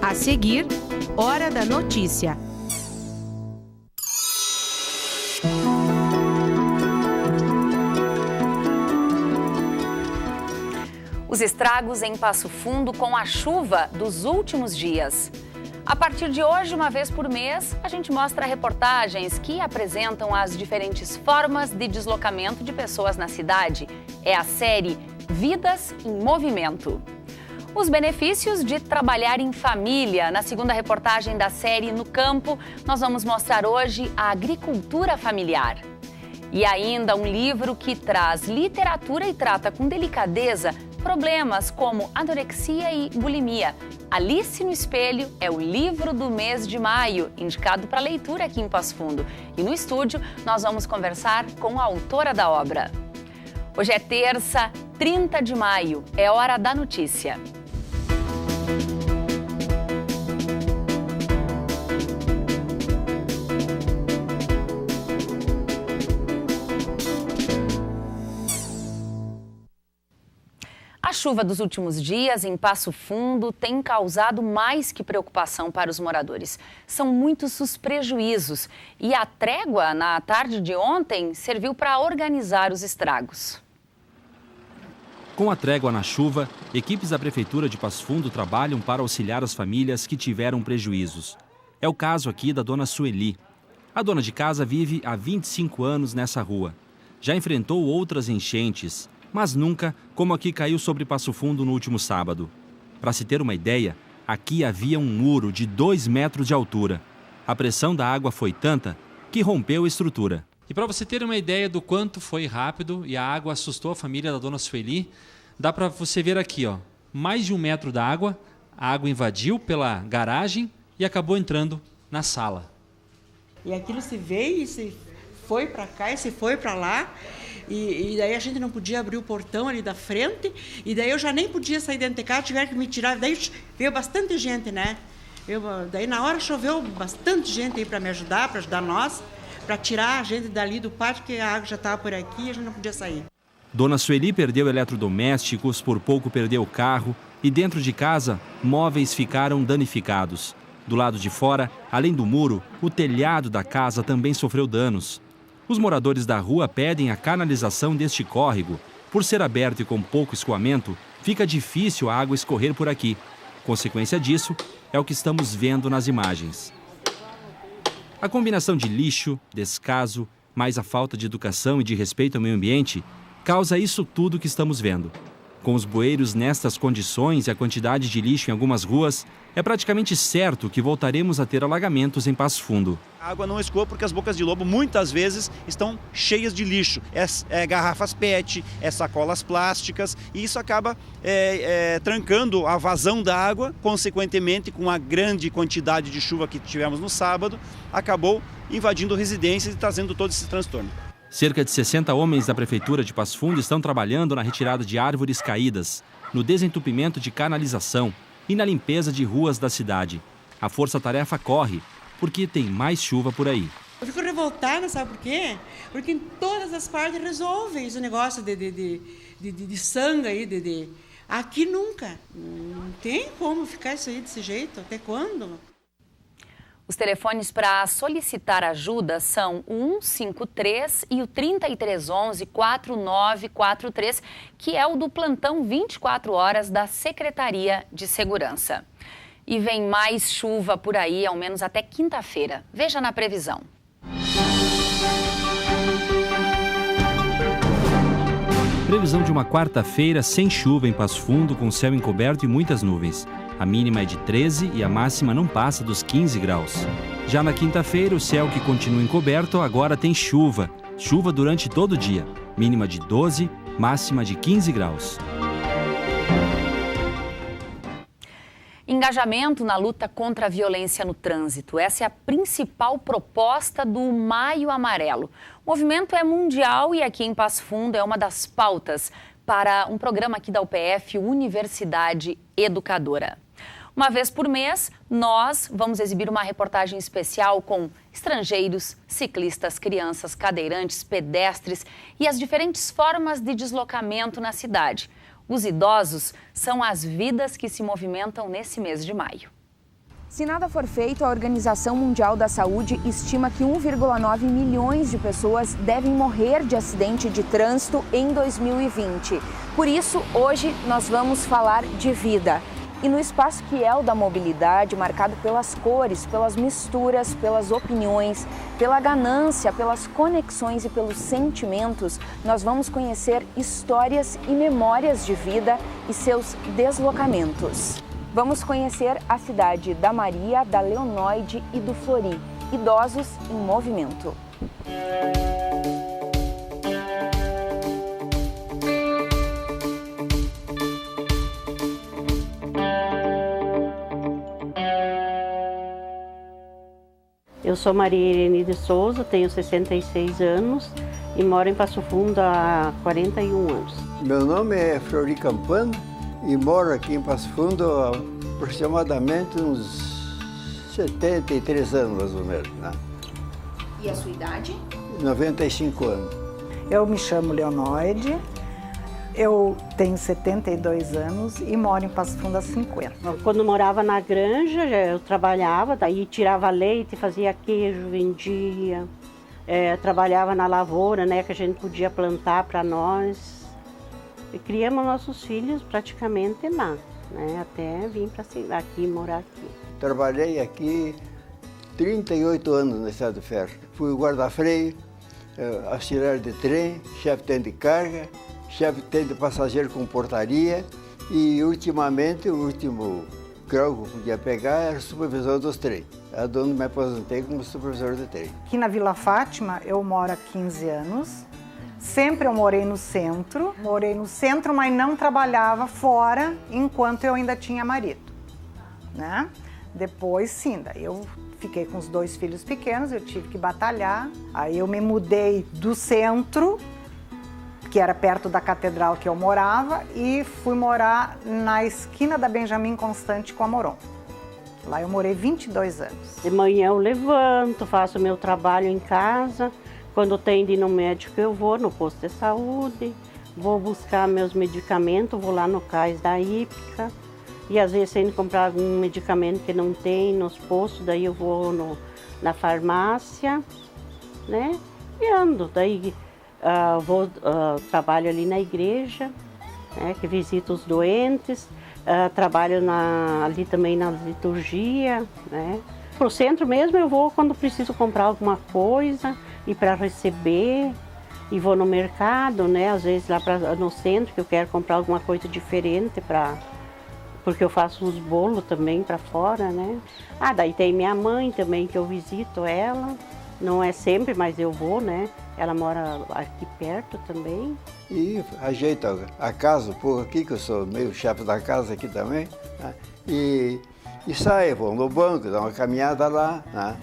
A seguir, Hora da Notícia. Os estragos em Passo Fundo com a chuva dos últimos dias. A partir de hoje, uma vez por mês, a gente mostra reportagens que apresentam as diferentes formas de deslocamento de pessoas na cidade. É a série Vidas em Movimento. Os benefícios de trabalhar em família. Na segunda reportagem da série No Campo, nós vamos mostrar hoje a agricultura familiar. E ainda um livro que traz literatura e trata com delicadeza problemas como anorexia e bulimia. Alice no Espelho é o livro do mês de maio, indicado para leitura aqui em Passo Fundo. E no estúdio nós vamos conversar com a autora da obra. Hoje é terça, 30 de maio, é hora da notícia. A chuva dos últimos dias em Passo Fundo tem causado mais que preocupação para os moradores. São muitos os prejuízos e a trégua na tarde de ontem serviu para organizar os estragos. Com a trégua na chuva, equipes da Prefeitura de Passo Fundo trabalham para auxiliar as famílias que tiveram prejuízos. É o caso aqui da dona Sueli. A dona de casa vive há 25 anos nessa rua. Já enfrentou outras enchentes, mas nunca como a que caiu sobre Passo Fundo no último sábado. Para se ter uma ideia, aqui havia um muro de 2 metros de altura. A pressão da água foi tanta que rompeu a estrutura. E para você ter uma ideia do quanto foi rápido e a água assustou a família da dona Sueli, dá para você ver aqui, ó, mais de 1 metro da água, a água invadiu pela garagem e acabou entrando na sala. E aquilo se veio e se foi para cá e se foi para lá. E daí a gente não podia abrir o portão ali da frente, e daí eu já nem podia sair dentro de casa, tiveram que me tirar. Daí veio bastante gente, né? Daí na hora choveu bastante gente aí para me ajudar, para ajudar nós, para tirar a gente dali do pátio, porque a água já estava por aqui e a gente não podia sair. Dona Sueli perdeu eletrodomésticos, por pouco perdeu o carro e dentro de casa, móveis ficaram danificados. Do lado de fora, além do muro, o telhado da casa também sofreu danos. Os moradores da rua pedem a canalização deste córrego. Por ser aberto e com pouco escoamento, fica difícil a água escorrer por aqui. Consequência disso é o que estamos vendo nas imagens. A combinação de lixo, descaso, mais a falta de educação e de respeito ao meio ambiente, causa isso tudo que estamos vendo. Com os bueiros nestas condições e a quantidade de lixo em algumas ruas, é praticamente certo que voltaremos a ter alagamentos em Passo Fundo. A água não escoa porque as bocas de lobo muitas vezes estão cheias de lixo. Garrafas PET, sacolas plásticas, e isso acaba trancando a vazão da água. Consequentemente, com a grande quantidade de chuva que tivemos no sábado, acabou invadindo residências e trazendo todo esse transtorno. Cerca de 60 homens da Prefeitura de Passo Fundo estão trabalhando na retirada de árvores caídas, no desentupimento de canalização e na limpeza de ruas da cidade. A força-tarefa corre, porque tem mais chuva por aí. Eu fico revoltada, sabe por quê? Porque em todas as partes resolvem esse negócio de sangue aí, Aqui nunca. Não tem como ficar isso aí desse jeito. Até quando? Os telefones para solicitar ajuda são o 153 e o 3311-4943, que é o do plantão 24 horas da Secretaria de Segurança. E vem mais chuva por aí, ao menos até quinta-feira. Veja na previsão. Previsão de uma quarta-feira sem chuva em Passo Fundo, com céu encoberto e muitas nuvens. A mínima é de 13 e a máxima não passa dos 15 graus. Já na quinta-feira, o céu que continua encoberto agora tem chuva. Chuva durante todo o dia. Mínima de 12, máxima de 15 graus. Engajamento na luta contra a violência no trânsito. Essa é a principal proposta do Maio Amarelo. O movimento é mundial e aqui em Passo Fundo é uma das pautas para um programa aqui da UPF, Universidade Educadora. Uma vez por mês, nós vamos exibir uma reportagem especial com estrangeiros, ciclistas, crianças, cadeirantes, pedestres e as diferentes formas de deslocamento na cidade. Os idosos são as vidas que se movimentam nesse mês de maio. Se nada for feito, a Organização Mundial da Saúde estima que 1,9 milhões de pessoas devem morrer de acidente de trânsito em 2020. Por isso, hoje nós vamos falar de vida. E no espaço que é o da mobilidade, marcado pelas cores, pelas misturas, pelas opiniões, pela ganância, pelas conexões e pelos sentimentos, nós vamos conhecer histórias e memórias de vida e seus deslocamentos. Vamos conhecer a cidade da Maria, da Leonóide e do Flori, idosos em movimento. Eu sou Maria Irene de Souza, tenho 66 anos e moro em Passo Fundo há 41 anos. Meu nome é Flori Campana e moro aqui em Passo Fundo há aproximadamente uns 73 anos, mais ou menos. Né? E a sua idade? 95 anos. Eu me chamo Leonóide, eu tenho 72 anos e moro em Passo Fundo há 50. Quando morava na granja, eu trabalhava, daí tirava leite, fazia queijo, vendia. Trabalhava na lavoura, né, que a gente podia plantar para nós. E criamos nossos filhos praticamente lá, né, até vim para aqui, morar aqui. Trabalhei aqui 38 anos na Estrada de Ferro. Fui guarda-freio, auxiliar de trem, chefe de de carga, chefe de passageiro com portaria e, ultimamente, o último grau que eu podia pegar era supervisor dos trens. É onde me aposentei como supervisor de trem. Aqui na Vila Fátima eu moro há 15 anos. Sempre eu morei no centro, mas não trabalhava fora enquanto eu ainda tinha marido, né? Depois, sim, daí eu fiquei com os 2 filhos pequenos, eu tive que batalhar. Aí eu me mudei do centro, que era perto da catedral que eu morava, e fui morar na esquina da Benjamin Constante com a Moron. Lá eu morei 22 anos. De manhã eu levanto, faço meu trabalho em casa. Quando tem de ir no médico, eu vou no posto de saúde, vou buscar meus medicamentos, vou lá no cais da Hípica. E às vezes, sem comprar algum medicamento que não tem nos postos, daí eu vou na farmácia, né? E ando. Daí trabalho ali na igreja, né? Que visito os doentes. Trabalho ali também na liturgia, né? Para o centro mesmo eu vou quando preciso comprar alguma coisa e para receber, e vou no mercado, né? Às vezes lá no centro que eu quero comprar alguma coisa diferente porque eu faço uns bolos também para fora, né? Daí tem minha mãe também que eu visito ela, não é sempre, mas eu vou, né? Ela mora aqui perto também. E ajeito a casa um pouco aqui, que eu sou meio chefe da casa aqui também, né? E saio, vou no banco, dou uma caminhada lá, né?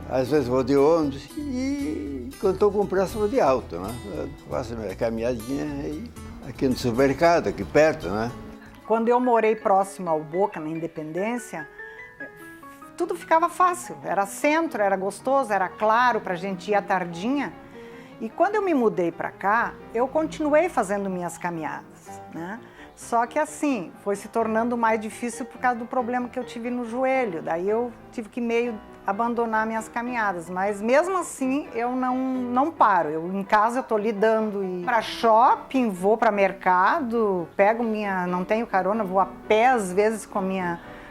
Às vezes vou de ônibus e quando estou com pressa vou de auto, né? Eu faço minha caminhadinha aí, aqui no supermercado, aqui perto, né? Quando eu morei próximo ao Boca, na Independência, tudo ficava fácil. Era centro, era gostoso, era claro para a gente ir à tardinha. E quando eu me mudei para cá, eu continuei fazendo minhas caminhadas, né? Só que assim, foi se tornando mais difícil por causa do problema que eu tive no joelho. Daí eu tive que meio abandonar minhas caminhadas, mas mesmo assim eu não paro. Em casa eu estou lidando, e para shopping, vou para mercado, não tenho carona, vou a pé às vezes com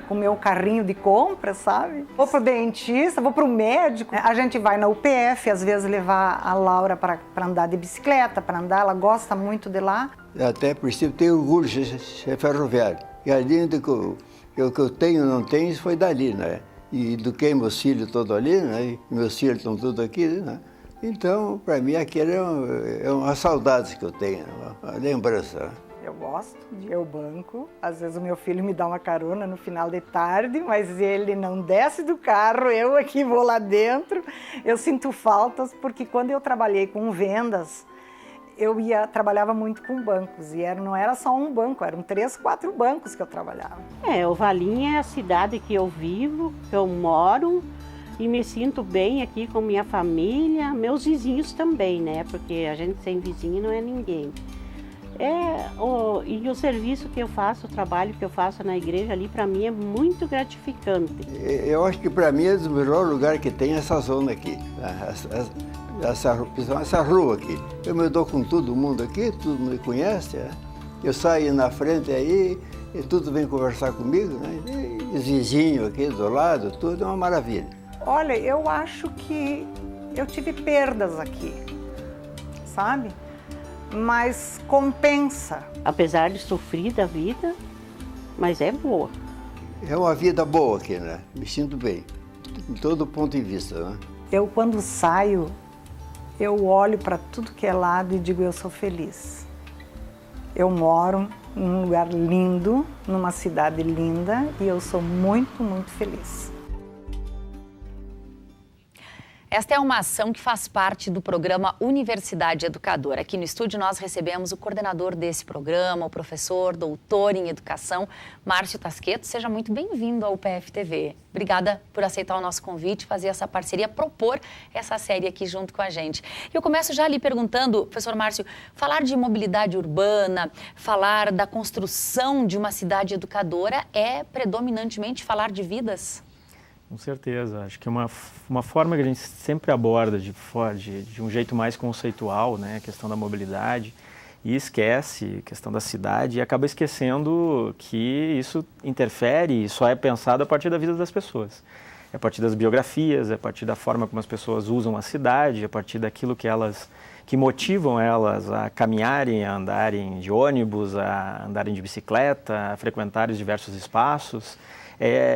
o meu carrinho de compra, sabe? Vou pro dentista, vou pro médico. A gente vai na UPF, às vezes levar a Laura para andar de bicicleta, ela gosta muito de lá. Até por isso tenho orgulho de ser ferroviário. E ali do que eu tenho, não tenho, isso foi dali, né? E eduquei meus filhos todos ali, né? E meus filhos estão todos aqui, né? Então, para mim, aquilo é uma saudade que eu tenho, uma lembrança. Né? Eu gosto de ir ao banco. Às vezes o meu filho me dá uma carona no final de tarde, mas ele não desce do carro, eu aqui vou lá dentro. Eu sinto faltas, porque quando eu trabalhei com vendas, trabalhava muito com bancos, e não era só um banco, eram 3, 4 bancos que eu trabalhava. O Valinha é a cidade que eu vivo, que eu moro, e me sinto bem aqui com minha família, meus vizinhos também, né? Porque a gente sem vizinho não é ninguém. E o serviço que eu faço, o trabalho que eu faço na igreja ali, para mim é muito gratificante. Eu acho que para mim é o melhor lugar que tem essa zona aqui, essa rua aqui. Eu me dou com todo mundo aqui, todo mundo me conhece. Eu saio na frente aí e tudo vem conversar comigo, né? E os vizinhos aqui do lado, tudo é uma maravilha. Olha, eu acho que eu tive perdas aqui, sabe? Mas compensa. Apesar de sofrer da vida, mas é boa. É uma vida boa aqui, né? Me sinto bem, em todo ponto de vista, né? Eu, quando saio, eu olho para tudo que é lado e digo, eu sou feliz. Eu moro num lugar lindo, numa cidade linda, e eu sou muito, muito feliz. Esta é uma ação que faz parte do programa Universidade Educadora. Aqui no estúdio nós recebemos o coordenador desse programa, o professor, doutor em educação, Márcio Tasqueto. Seja muito bem-vindo ao UPF TV. Obrigada por aceitar o nosso convite, fazer essa parceria, propor essa série aqui junto com a gente. Eu começo já lhe perguntando, professor Márcio, falar de mobilidade urbana, falar da construção de uma cidade educadora é predominantemente falar de vidas? Com certeza, acho que é uma forma que a gente sempre aborda de um jeito mais conceitual, né, a questão da mobilidade, e esquece a questão da cidade e acaba esquecendo que isso interfere e só é pensado a partir da vida das pessoas. É a partir das biografias, é a partir da forma como as pessoas usam a cidade, é a partir daquilo que motivam elas a caminharem, a andarem de ônibus, a andarem de bicicleta, a frequentarem os diversos espaços.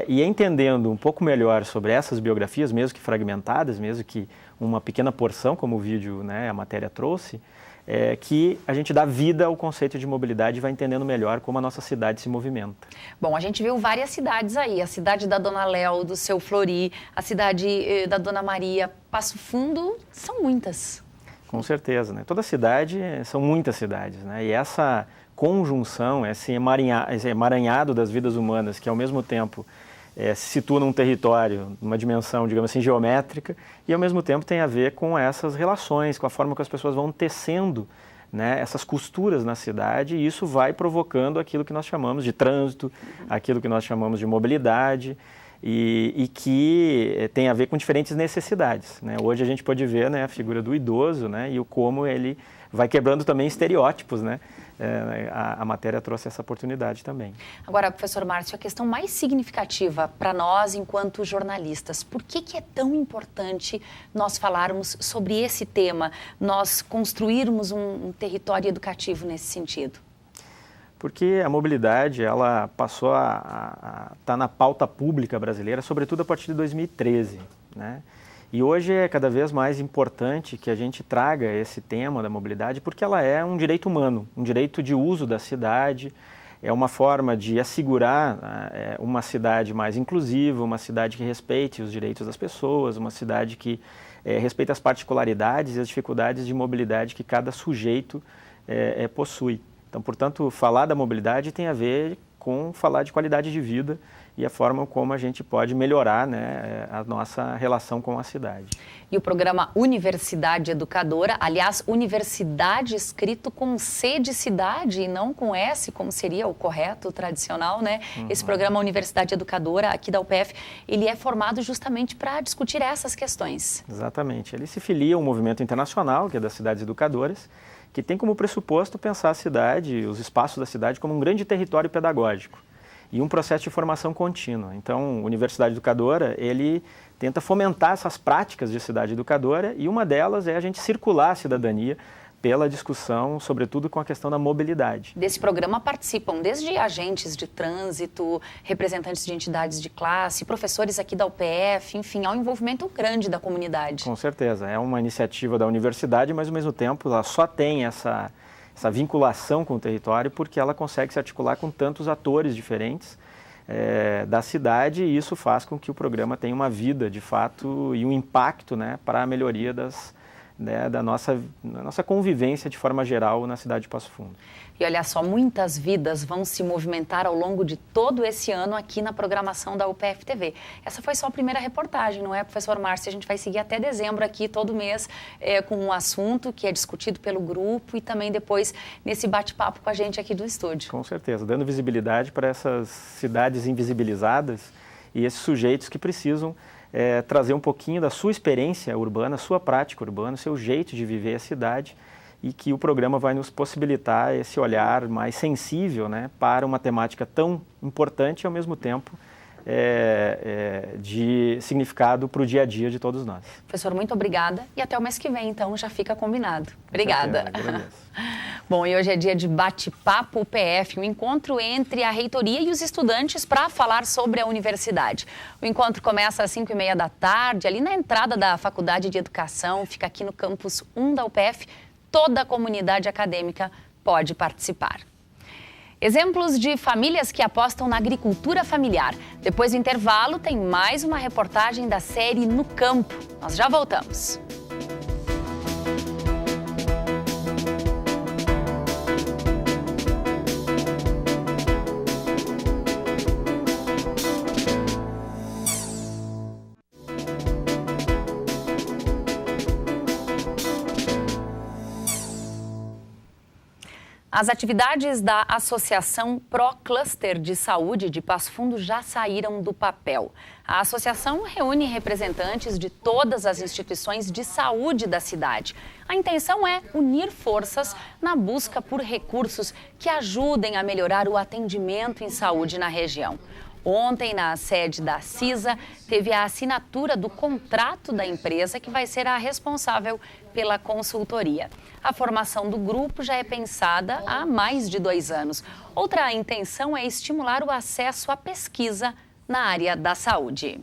E entendendo um pouco melhor sobre essas biografias, mesmo que fragmentadas, mesmo que uma pequena porção, como o vídeo, né, a matéria trouxe, que a gente dá vida ao conceito de mobilidade e vai entendendo melhor como a nossa cidade se movimenta. Bom, a gente viu várias cidades aí, a cidade da Dona Léo, do Seu Flori, a cidade da Dona Maria, Passo Fundo, são muitas. Com certeza, né? Toda cidade, são muitas cidades, né? E essa conjunção, esse emaranhado das vidas humanas, que ao mesmo tempo se situa num território, numa dimensão, digamos assim, geométrica, e ao mesmo tempo tem a ver com essas relações, com a forma que as pessoas vão tecendo, né, essas costuras na cidade, e isso vai provocando aquilo que nós chamamos de trânsito, aquilo que nós chamamos de mobilidade, e que tem a ver com diferentes necessidades, né? Hoje a gente pode ver, né, a figura do idoso, né, e o como ele vai quebrando também estereótipos, né? A matéria trouxe essa oportunidade também. Agora, professor Márcio, a questão mais significativa para nós enquanto jornalistas, por que é tão importante nós falarmos sobre esse tema, nós construirmos um território educativo nesse sentido? Porque a mobilidade, ela passou a estar na pauta pública brasileira, sobretudo a partir de 2013, né? E hoje é cada vez mais importante que a gente traga esse tema da mobilidade, porque ela é um direito humano, um direito de uso da cidade, é uma forma de assegurar uma cidade mais inclusiva, uma cidade que respeite os direitos das pessoas, uma cidade que respeite as particularidades e as dificuldades de mobilidade que cada sujeito possui. Então, portanto, falar da mobilidade tem a ver com falar de qualidade de vida e a forma como a gente pode melhorar, né, a nossa relação com a cidade. E o programa Universidade Educadora, aliás, universidade escrito com C de cidade e não com S, como seria o correto, o tradicional, né? Uhum. Esse programa Universidade Educadora, aqui da UPF, ele é formado justamente para discutir essas questões. Exatamente. Ele se filia a um movimento internacional, que é das cidades educadoras, que tem como pressuposto pensar a cidade, os espaços da cidade, como um grande território pedagógico e um processo de formação contínua. Então, a Universidade Educadora, ele tenta fomentar essas práticas de cidade educadora e uma delas é a gente circular a cidadania pela discussão, sobretudo com a questão da mobilidade. Desse programa participam desde agentes de trânsito, representantes de entidades de classe, professores aqui da UPF, enfim, há um envolvimento grande da comunidade. Com certeza, é uma iniciativa da universidade, mas ao mesmo tempo ela só tem essa vinculação com o território porque ela consegue se articular com tantos atores diferentes da cidade e isso faz com que o programa tenha uma vida, de fato, e um impacto, né, para a melhoria né, da nossa convivência de forma geral na cidade de Passo Fundo. E olha só, muitas vidas vão se movimentar ao longo de todo esse ano aqui na programação da UPF-TV. Essa foi só a primeira reportagem, não é, professor Márcio? A gente vai seguir até dezembro aqui, todo mês, com um assunto que é discutido pelo grupo e também depois nesse bate-papo com a gente aqui do estúdio. Com certeza, dando visibilidade para essas cidades invisibilizadas e esses sujeitos que precisam trazer um pouquinho da sua experiência urbana, sua prática urbana, seu jeito de viver a cidade, e que o programa vai nos possibilitar esse olhar mais sensível, né, para uma temática tão importante e, ao mesmo tempo, de significado para o dia a dia de todos nós. Professor, muito obrigada e até o mês que vem, então, já fica combinado. Obrigada. Bom, e hoje é dia de bate-papo UPF, um encontro entre a reitoria e os estudantes para falar sobre a universidade. O encontro começa às 5h30 da tarde, ali na entrada da Faculdade de Educação, fica aqui no campus 1 da UPF. Toda a comunidade acadêmica pode participar. Exemplos de famílias que apostam na agricultura familiar. Depois do intervalo, tem mais uma reportagem da série No Campo. Nós já voltamos. As atividades da Associação Pro-Cluster de Saúde de Passo Fundo já saíram do papel. A associação reúne representantes de todas as instituições de saúde da cidade. A intenção é unir forças na busca por recursos que ajudem a melhorar o atendimento em saúde na região. Ontem, na sede da CISA, teve a assinatura do contrato da empresa que vai ser a responsável pela consultoria. A formação do grupo já é pensada há mais de 2 anos. Outra intenção é estimular o acesso à pesquisa na área da saúde.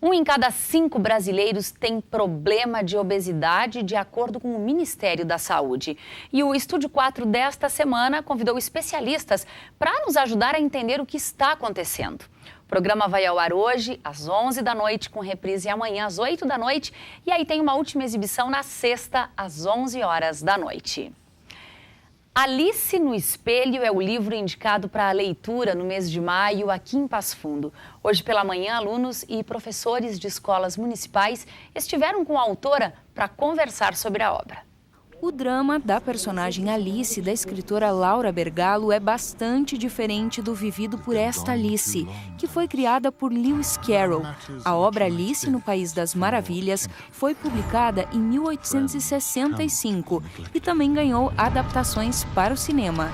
1 em cada 5 brasileiros tem problema de obesidade, de acordo com o Ministério da Saúde. E o Estúdio 4 desta semana convidou especialistas para nos ajudar a entender o que está acontecendo. O programa vai ao ar hoje, às 11 da noite, com reprise amanhã, às 8 da noite. E aí tem uma última exibição na sexta, às 11 horas da noite. Alice no Espelho é o livro indicado para a leitura no mês de maio aqui em Passo Fundo. Hoje pela manhã, alunos e professores de escolas municipais estiveram com a autora para conversar sobre a obra. O drama da personagem Alice, da escritora Laura Bergalo, é bastante diferente do vivido por esta Alice, que foi criada por Lewis Carroll. A obra Alice no País das Maravilhas foi publicada em 1865 e também ganhou adaptações para o cinema.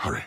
Hurry.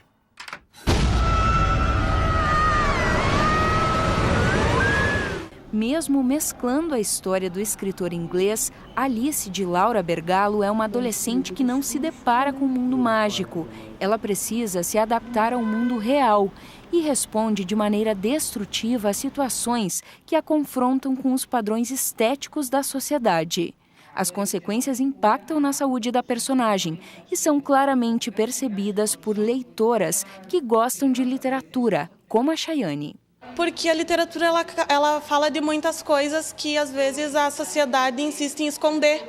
Mesmo mesclando a história do escritor inglês, Alice, de Laura Bergalo, é uma adolescente que não se depara com o mundo mágico. Ela precisa se adaptar ao mundo real e responde de maneira destrutiva a situações que a confrontam com os padrões estéticos da sociedade. As consequências impactam na saúde da personagem e são claramente percebidas por leitoras que gostam de literatura, como a Chayane. Porque a literatura ela fala de muitas coisas que às vezes a sociedade insiste em esconder.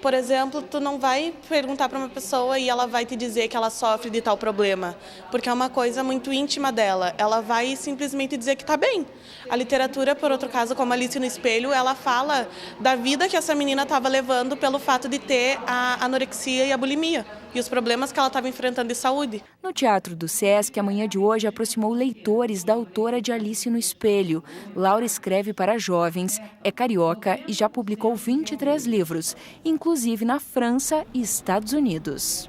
Por exemplo, tu não vai perguntar para uma pessoa e ela vai te dizer que ela sofre de tal problema, porque é uma coisa muito íntima dela. Ela vai simplesmente dizer que está bem. A literatura, por outro caso, como Alice no Espelho, ela fala da vida que essa menina estava levando pelo fato de ter a anorexia e a bulimia e os problemas que ela estava enfrentando de saúde. No Teatro do Sesc, a manhã de hoje aproximou leitores da autora de Alice no Espelho. Laura escreve para jovens, é carioca e já publicou 23 livros, inclusive na França e Estados Unidos.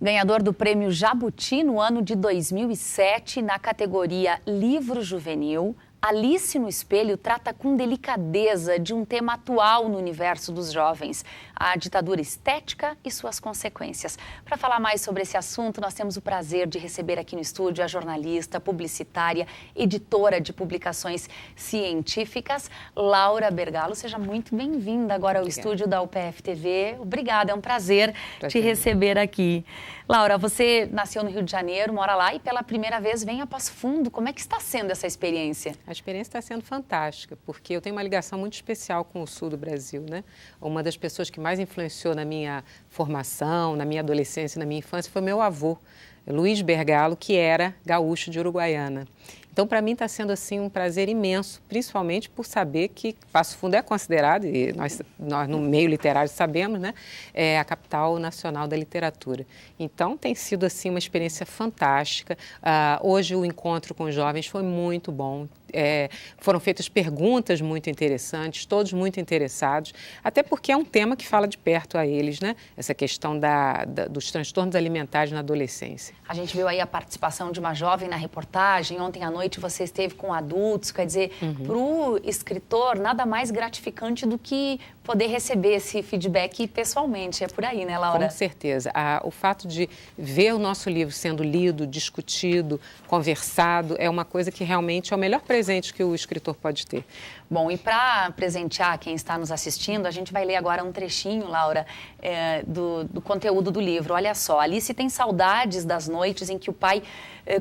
Ganhador do Prêmio Jabuti no ano de 2007, na categoria Livro Juvenil, Alice no Espelho trata com delicadeza de um tema atual no universo dos jovens. a ditadura estética e suas consequências. Para falar mais sobre esse assunto, nós temos o prazer de receber aqui no estúdio a jornalista, publicitária, editora de publicações científicas, Laura Bergalo. Seja muito bem-vinda agora ao estúdio da UPF TV. Obrigada, é um prazer te receber aqui. Laura, você nasceu no Rio de Janeiro, mora lá e pela primeira vez vem a Passo Fundo. Como é que está sendo essa experiência? A experiência está sendo fantástica, porque eu tenho uma ligação muito especial com o sul do Brasil, né? Uma das pessoas que mais influenciou na minha formação, na minha adolescência, na minha infância, foi meu avô, Luiz Bergalo, que era gaúcho de Uruguaiana. Então, para mim, está sendo assim um prazer imenso, principalmente por saber que Passo Fundo é considerado, e nós no meio literário sabemos, né, é a capital nacional da literatura. Então, tem sido assim uma experiência fantástica. Hoje o encontro com os jovens foi muito bom. Foram feitas perguntas muito interessantes, todos muito interessados, até porque é um tema que fala de perto a eles, né? Essa questão dos transtornos alimentares na adolescência. A gente viu aí a participação de uma jovem na reportagem. Ontem à noite você esteve com adultos, quer dizer, para o escritor nada mais gratificante do que poder receber esse feedback pessoalmente. É por aí, né, Laura? Com certeza. O fato de ver o nosso livro sendo lido, discutido, conversado, é uma coisa que realmente é o melhor presente que o escritor pode ter. Bom, e para presentear quem está nos assistindo, a gente vai ler agora um trechinho, Laura, do conteúdo do livro. Olha só, Alice tem saudades das noites em que o pai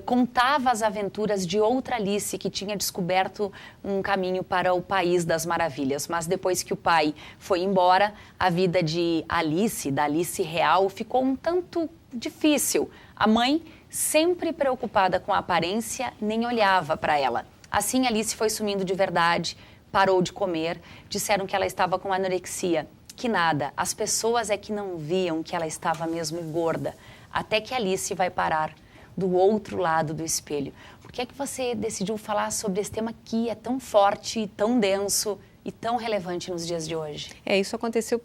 contava as aventuras de outra Alice que tinha descoberto um caminho para o País das Maravilhas. Mas depois que o pai foi embora, a vida de Alice, da Alice real, ficou um tanto difícil. A mãe, sempre preocupada com a aparência, nem olhava para ela. Assim, Alice foi sumindo de verdade, parou de comer, disseram que ela estava com anorexia. Que nada, as pessoas é que não viam que ela estava mesmo gorda. Até que Alice vai parar do outro lado do espelho. Por que é que você decidiu falar sobre esse tema que é tão forte, tão denso e tão relevante nos dias de hoje? Isso aconteceu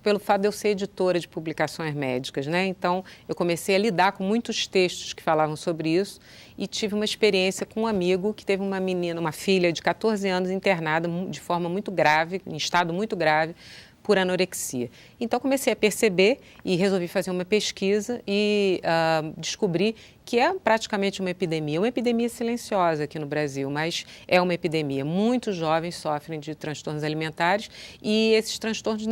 pelo fato de eu ser editora de publicações médicas, né? Então, eu comecei a lidar com muitos textos que falavam sobre isso e tive uma experiência com um amigo que teve uma menina, uma filha de 14 anos internada de forma muito grave, em estado muito grave, por anorexia. Então, comecei a perceber e resolvi fazer uma pesquisa e descobri que é praticamente uma epidemia silenciosa aqui no Brasil, mas é uma epidemia. Muitos jovens sofrem de transtornos alimentares e esses transtornos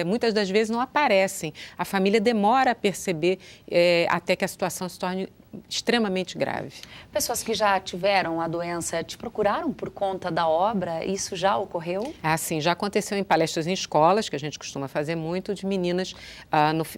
muitas das vezes não aparecem. A família demora a perceber até que a situação se torne extremamente grave. Pessoas que já tiveram a doença te procuraram por conta da obra? Isso já ocorreu? Sim, já aconteceu em palestras em escolas, que a gente costuma fazer muito, de meninas,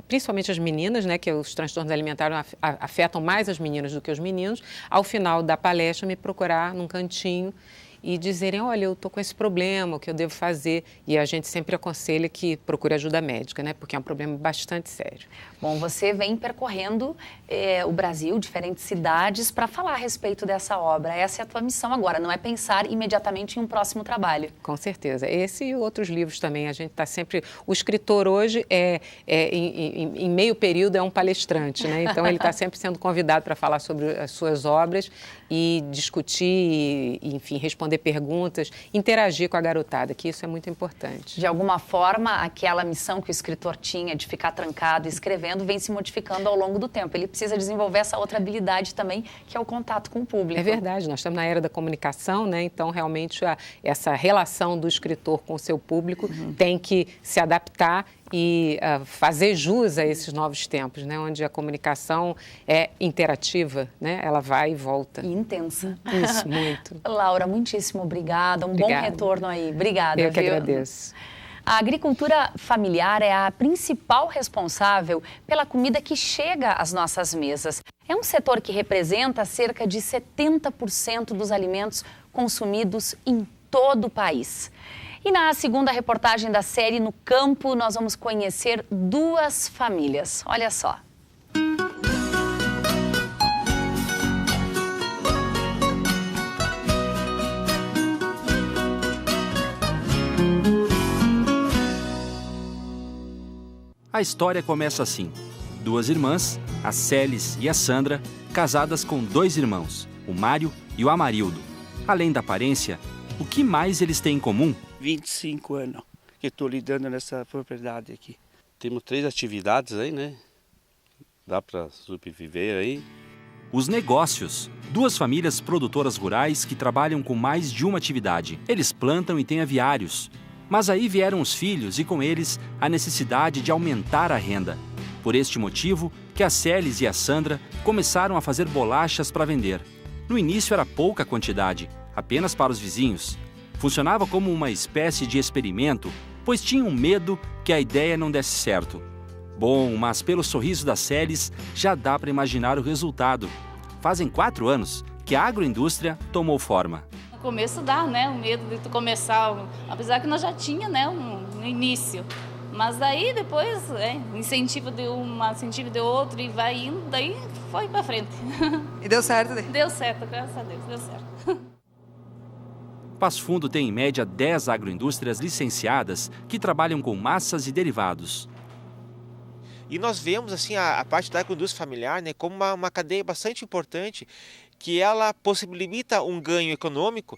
principalmente as meninas, né, que os transtornos alimentares afetam mais as meninas do que os meninos. Ao final da palestra, me procurar num cantinho e dizerem, olha, eu estou com esse problema, o que eu devo fazer? E a gente sempre aconselha que procure ajuda médica, né? Porque é um problema bastante sério. Bom, você vem percorrendo o Brasil, diferentes cidades, para falar a respeito dessa obra. Essa é a tua missão agora, não é pensar imediatamente em um próximo trabalho. Com certeza. Esse e outros livros também. A gente está sempre... O escritor hoje, em meio período, é um palestrante, né? Então, ele está sempre sendo convidado para falar sobre as suas obras e discutir, e, enfim, responder perguntas, interagir com a garotada, que isso é muito importante. De alguma forma, aquela missão que o escritor tinha de ficar trancado escrevendo vem se modificando ao longo do tempo. Ele precisa desenvolver essa outra habilidade também, que é o contato com o público. É verdade, nós estamos na era da comunicação, né? Então, realmente, essa relação do escritor com o seu público tem que se adaptar e fazer jus a esses novos tempos, né? Onde a comunicação é interativa, né? Ela vai e volta. E intensa. Isso, muito. Laura, muitíssimo obrigada. Bom retorno aí. Obrigada. Eu que agradeço. A agricultura familiar é a principal responsável pela comida que chega às nossas mesas. É um setor que representa cerca de 70% dos alimentos consumidos em todo o país. E na segunda reportagem da série No Campo, nós vamos conhecer duas famílias. Olha só. A história começa assim. Duas irmãs, a Celis e a Sandra, casadas com dois irmãos, o Mário e o Amarildo. Além da aparência, o que mais eles têm em comum? 25 anos que estou lidando nessa propriedade aqui. Temos 3 atividades aí, né? Dá para sobreviver aí. Os negócios. 2 famílias produtoras rurais que trabalham com mais de uma atividade. Eles plantam e têm aviários. Mas aí vieram os filhos e com eles a necessidade de aumentar a renda. Por este motivo que a Celis e a Sandra começaram a fazer bolachas para vender. No início era pouca quantidade, apenas para os vizinhos. Funcionava como uma espécie de experimento, pois tinham medo que a ideia não desse certo. Bom, mas pelo sorriso da Celis já dá para imaginar o resultado. Fazem 4 anos que a agroindústria tomou forma. No começo dá, né, o medo de tu começar, apesar que nós já tinha, né, no início. Mas daí depois, incentivo de uma, incentivo de outra e vai indo, daí foi para frente. E deu certo? Né? Deu certo, graças a Deus, deu certo. Passo Fundo tem em média 10 agroindústrias licenciadas que trabalham com massas e derivados. E nós vemos assim a parte da agroindústria familiar, né, como uma cadeia bastante importante, que ela possibilita um ganho econômico.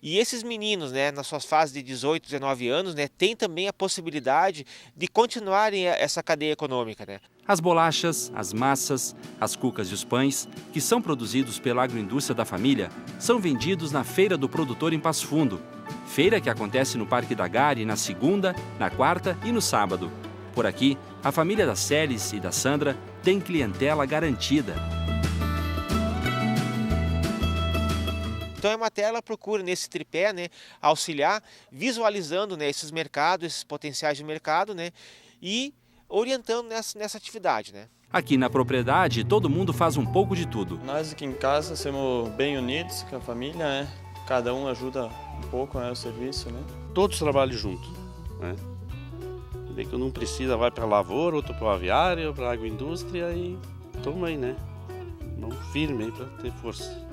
E esses meninos, né, nas suas fases de 18, 19 anos, né, têm também a possibilidade de continuarem essa cadeia econômica, né? As bolachas, as massas, as cucas e os pães, que são produzidos pela agroindústria da família, são vendidos na Feira do Produtor em Passo Fundo. Feira que acontece no Parque da Gare na segunda, na quarta e no sábado. Por aqui, a família da Celis e da Sandra tem clientela garantida. Então a Emater ela procura nesse tripé, né, auxiliar, visualizando, né, esses mercados, esses potenciais de mercado, né, e orientando nessa atividade, né. Aqui na propriedade, todo mundo faz um pouco de tudo. Nós aqui em casa somos bem unidos com a família, né? Cada um ajuda um pouco, né, o serviço, né? Todos trabalham juntos, né? Daí que não precisa, vai para a lavoura, outro para o aviário, para a agroindústria e toma aí, né? Mão firme aí para ter força.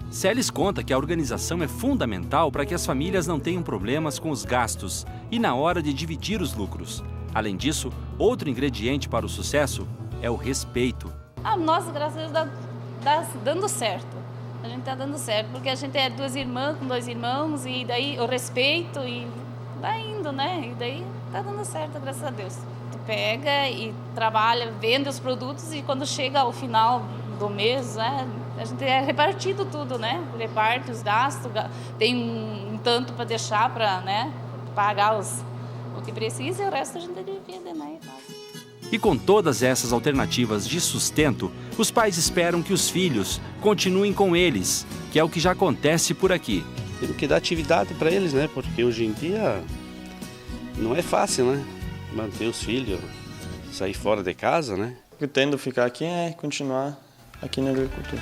Celis conta que a organização é fundamental para que as famílias não tenham problemas com os gastos e na hora de dividir os lucros. Além disso, outro ingrediente para o sucesso é o respeito. Nós, graças a Deus, está dando certo. A gente está dando certo, porque a gente é 2 irmãs com 2 irmãos e daí o respeito e vai indo, né? E daí está dando certo, graças a Deus. Tu pega e trabalha, vende os produtos e quando chega ao final do mês, né? A gente é repartido tudo, né? Reparte os gastos, tem um tanto para deixar para, né, pagar o que precisa e o resto a gente divide, né? E com todas essas alternativas de sustento, os pais esperam que os filhos continuem com eles, que é o que já acontece por aqui. Tem que dar atividade para eles, né? Porque hoje em dia não é fácil, né? Manter os filhos, sair fora de casa, né? Pretendo ficar aqui é continuar aqui na agricultura.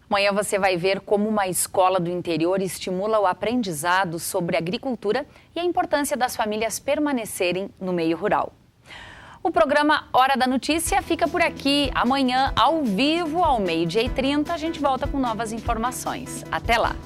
Amanhã você vai ver como uma escola do interior estimula o aprendizado sobre agricultura e a importância das famílias permanecerem no meio rural. O programa Hora da Notícia fica por aqui. Amanhã, ao vivo, ao 12h30, a gente volta com novas informações. Até lá!